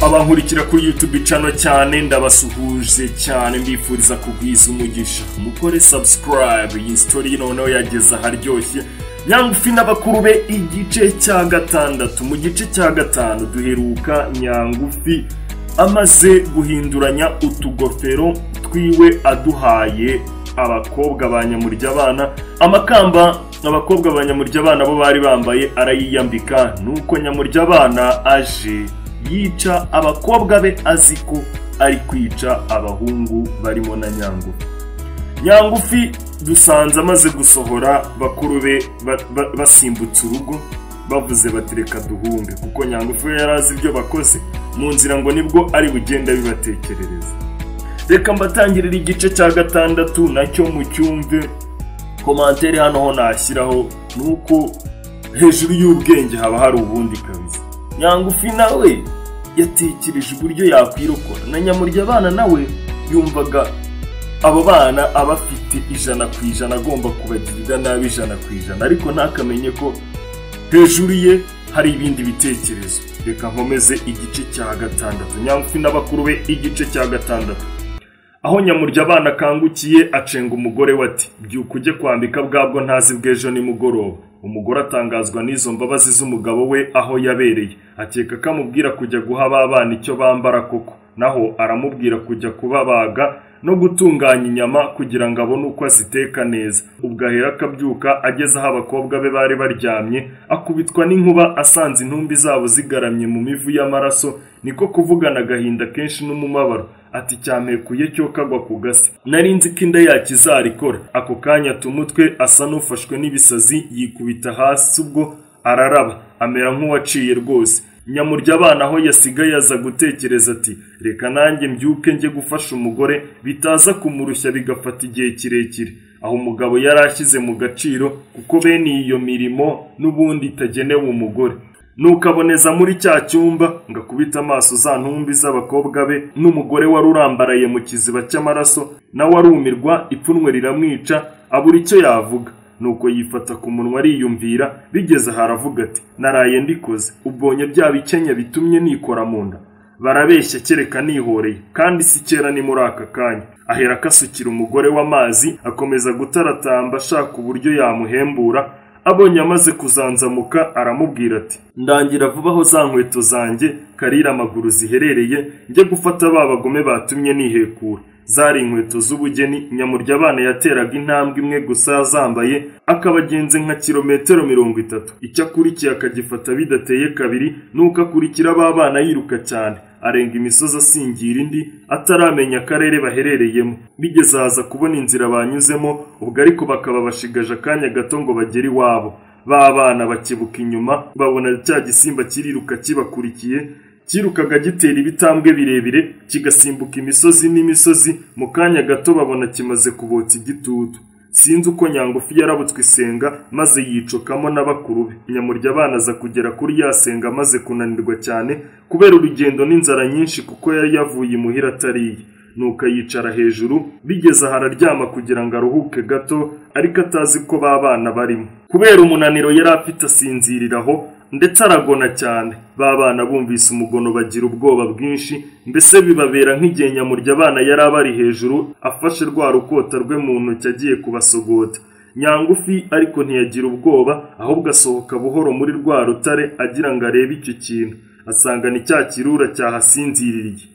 Abankurikira kuri YouTube channel cyane ndabasuhuje cyane mbifuriza kugwiza umugisha. Mukore subscribe, iyi story noneho yageza haryoshye. Nyangufi n'abakuru be igice cya gatandatu. Mu gice cya gatanu duheruka Nyangufi amaze guhinduranya utugofero twiwe aduhaye abakobwa banyamurya abana. Amakamba abakobwa banyamurya abana bo bari bambaye arayiyambika, nuko nyamurya abana aje yica abakobwa be aziko ari kwica abahungu barimo na Nyangufi. Nyangufi dusanze amaze gusohora bakuru be basimbutse urugo bavuze batireka duhunge, kuko Nyangufi yarazi ibyo bakoze mu nzira ngo nibwo ari bugenda bibatekerereza. Reka mbatangirira igice cya gatandatu nacyo mu cyumve. Commentaire hano ho nashyiraho nuko hejuru y'ubwenge haba hari ubundi kabisa. Nyangufi nawe yatekereje uburyo yakwirokora, na nyamurya abana nawe yumvaga abo bana abafite 100% agomba kubagirira nabi 100%, ariko ntakamenye ko hejuru ye hari ibindi bitekerezo. Reka nkomeze igice cya gatandatu. Nyangufi n'abakuru be igice cya gatandatu. Aho nyamurya abana kangukiye acenga umugore we ati byuka ujye kwambika bwabwo ntazi bw'ejo nimugoroba. Umugore atangazwa n'izo mbabazi z'umugabo we aho yabereye, akeka kamubwira kujya guha abana icyo bambara koko, naho aramubwira kujya kubabaga no gutunganya inyama kugira ngo abone uko aziteka neza. Ubwo ahera akabyuka ageze aho abakobwa be bari baryamye, akubitwa n'inkuba asanze intumbi zabo zigaramye mu mivu y'amaraso, niko kuvugana agahinda kenshi n'umumabaro ati cyampekuye cyo kagwa ku gasi, nari nzi ko inda yakizarikora. Ako kanya tumutwe asa n'ufashwe n'ibisazi yikubita hasi, ubwo araraba amera nk'uwaciye rwose. Nyamurya abana aho yasigaye aza gutekereza ati reka nanjye mbyuke njye gufasha umugore bitaza kumurushya bigafata igihe kirekire. Aho umugabo yarashyize mu gaciro kuko bene iyo mirimo n'ubundi itagenewe umugore. Nukaboneza muri cya cyumba ngakubita amaso za ntumbi z'abakobwa be n'umugore wari urambaraye mu kiziba cy'amaraso, nawe arumirwa ipfunwe riramwica abura icyo yavuga. Nuko yifata ku munwa ariyumvira, bigeze haravuga ati naraye ndikoze, ubonye bya bikenya bitumye nikora mu nda. Barabeshya kereka nihoreye, kandi si kera ni muri aka kanya. Ahera akasukira umugore w'amazi akomeza gutaratamba ashaka uburyo yamuhembura. Abonye amaze kuzanzamuka aramubwira ati ndangira vuba aho za nkweto zanjye karira amaguru ziherereye njye gufata babagome batumye nihekura. Zari inkweto z'ubugeni. Nyamurya abana yateraga intambwe imwe gusa zambaye akabagenze nka kilometero 30. Icyakurikiye akagifata bidateye kabiri, nuko akurikira abana yiruka cyane arenga imisozi asingira indi ataramenya akarere baherereyemo. Bigeze haza kubona inzira banyuzemo, ubwo ariko bakaba bashigaje akanya gato ngo bagere iwabo. Babana bakibuka inyuma babona cya gisimba kiriruka kibakurikiye, kirukaga gitera ibitambwe birebire kigasimbuka imisozi n'imisozi. Mu kanya gato babona kimaze kubotsa igitutu. Sinzi uko Nyangufi yarabutswe isenga maze yicokamo n'abakuru be. Nyamurya abana aza kugera kuri yasenga amaze kunanirwa cyane kubera urugendo n'inzara nyinshi kuko yari yavuye imuhira atariye. Nuko yicara hejuru, bigeze hararyama kugira ngo aruhuke gato, ariko atazi ko babana barimo. Kubera umunaniro yari afite asinziriraho ndetse aragona cyane. Babana bumvise umugono bagira ubwoba bwinshi, mbese bibabera nk'igihe Nyamurya abana yari abari hejuru afashe rwa rukota rwe mu ntoki agiye kubasogota. Nyangufi ariko ntiyagira ubwoba, ahubwo asohoka buhoro muri rwa rutare agira ngo arebe icyo kintu. Asanga ni cya kirura cyahasinziririye.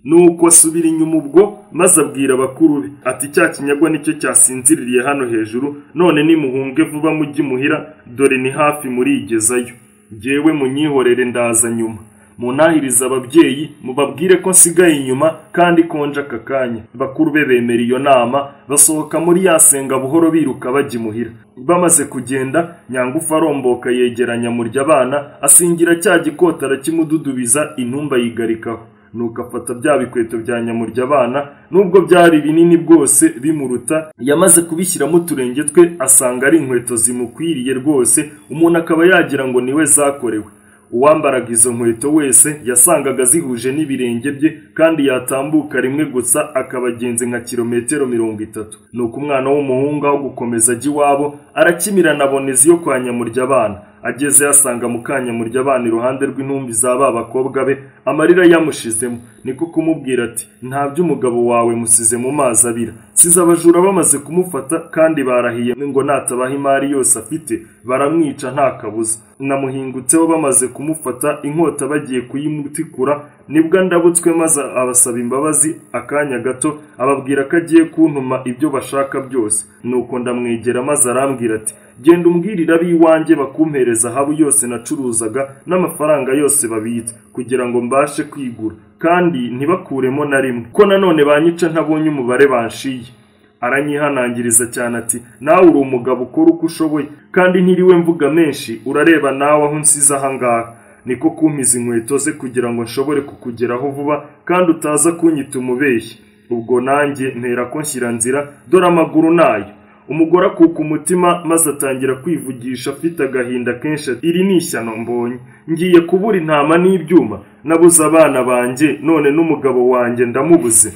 Nuko asubira inyuma ubwo maze abwira abakuru be ati cya kinyagwa nicyo cyasinziririye hano hejuru, none nimuhunge vuba mujye muhira, dore ni hafi murigezayo. Jyewe munyihorere ndaza nyuma. Munahiriza ababyeyi mubabwire ko nsigaye inyuma kandi konje aka kanya. Bakuru be bemera iyo nama, basohoka muri yasenga buhoro biruka bajya imuhira. Bamaze kugenda, Nyangufi aromboka yegeranya Nyamurya abana asingira cya gikota arakimududubiza, intumba yigarikaho. Nuko afata bya bikweto bya Nyamurya abana, nubwo byari binini bwose bimuruta, yamaze kubishyiramo uturenge twe asanga ari inkweto zimukwiriye rwose, umuntu akaba yagira ngo niwe zakorewe. Uwambaraga izo nkweto wese yasangaga zihuje n'ibirenge bye, kandi yatambuka rimwe gusa akabagenze nka kilometero 30. Nuko umwana w'umuhungu aho gukomeza ajya iwabo arakimirana aboneza iyo kwa Nyamurya abana. ageze yasanga Mukanyamurya abana iruhande rw'intumbi z'aba bakobwa be amarira yamushizemo niko kumubwira ati nta by'umugabo wawe musize mu mazi abira size abajura bamaze kumufata kandi barahiye ngo natabaha imari yose afite baramwica nta kabuza namuhingutseho bamaze kumufata inkota bagiye kuyimutikura nibwo ndabutswe maze abasaba imbabazi akanya gato ababwira ko agiye kuntuma ibyo bashaka byose nuko ndamwegera maze arambwira ati genda umbwirira ab'iwanjye bakumpereza habu yose nacuruzaga n'amafaranga yose babitse kugira ngo mbashe kwigura kandi ntibakuremo na rimwe ko nanone banyica ntabonye umubare banshiye aranyihanangiriza cyane ati nawe uri umugabo ukora uko ushoboye kandi ntiriwe mvuga menshi urareba nawe aho nsize ahangaha niko kumpiza inkweto ze kugira ngo nshobore kukugeraho vuba kandi utaza kunyita umubeshyi ubwo nanjye ntera ko nshyira nzira dore amaguru nayo umugore akuka umutima maze atangira kwivugisha afite agahinda kenshi iri ni ishyano mbonye ngiye kubura intama n'ibyuma nabuze abana banjye none n'umugabo wanjye ndamubuze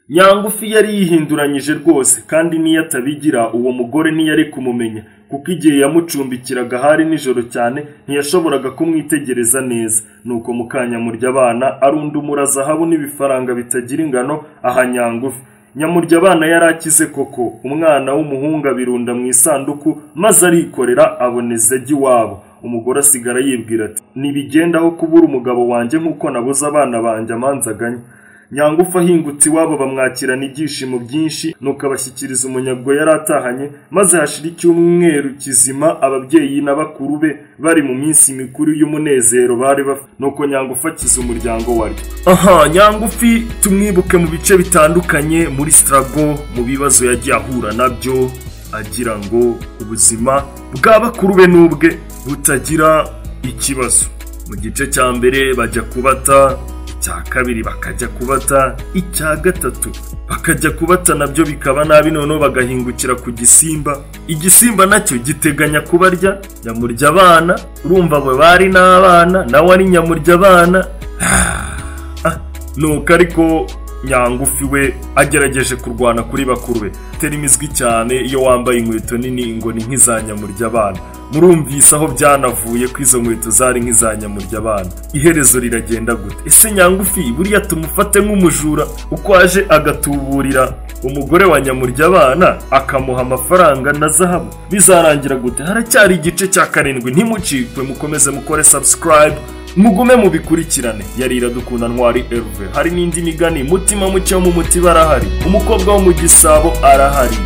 Nyangufi yari yihinduranyije rwose kandi niyo atabigira uwo mugore ntiyari kumumenya kuko igihe yamucumbikiraga hari nijoro cyane ntiyashoboraga kumwitegereza neza nuko Mukanyamurya abana arundumura zahabu n'ibifaranga bitagira ingano aha Nyangufi Nyamurya abana yarakize koko umwana w'umuhungu abirunda mu isanduku maze arikorera aboneza iwabo umugore asigara yibwira ati nibigendaho kubura umugabo wanjye nkuko nabuze abana banjye amanzaganya Nyangufi ahingutse iwabo bamwakirana ibyishimo byinshi nuko abashyikiriza umunyago yari atahanye maze hashira icyumweru kizima ababyeyi n'abakuru be bari mu minsi mikuru y'umunezero bari nuko Nyangufi akiza umuryango wari Nyangufi tumwibuke mu bice bitandukanye muri struggle mu bibazo yagiye ahura nabyo agira ngo ubuzima bw'abakuru be n'ubwe butagira ikibazo mu gice cya mbere bajya kubata icya kabiri bakajya kubata icya gatatu bakajya kubata nabyo bikaba nabi noneho bagahingukira ku igisimba nacyo giteganya kubarya Nyamurya abana urumva abo bari n'abana nawe ari Nyamurya abana nuko ariko Nyangufi we agerageje kurwana kuri bakuru be tera imizwi cyane iyo wambaye inkweto nini ngo ni nk'iza Nyamurya abana murumvise aho byanavuye ko izo nkweto zari nk'iza Nyamurya abana iherezo riragenda gute ese Nyangufi buriya tumufate nk'umujura uko aje agatuburira umugore wa Nyamurya abana akamuha amafaranga na zahabu bizarangira gute haracyari igice cya 7 ntimucikwe mukomeze mukore subscribe mugume mubikurikirane yari Iradukunda Ntwari Herve hari n'indi migani mutima mucyo mu muti barahari umukobwa wo mu Gisabo arahari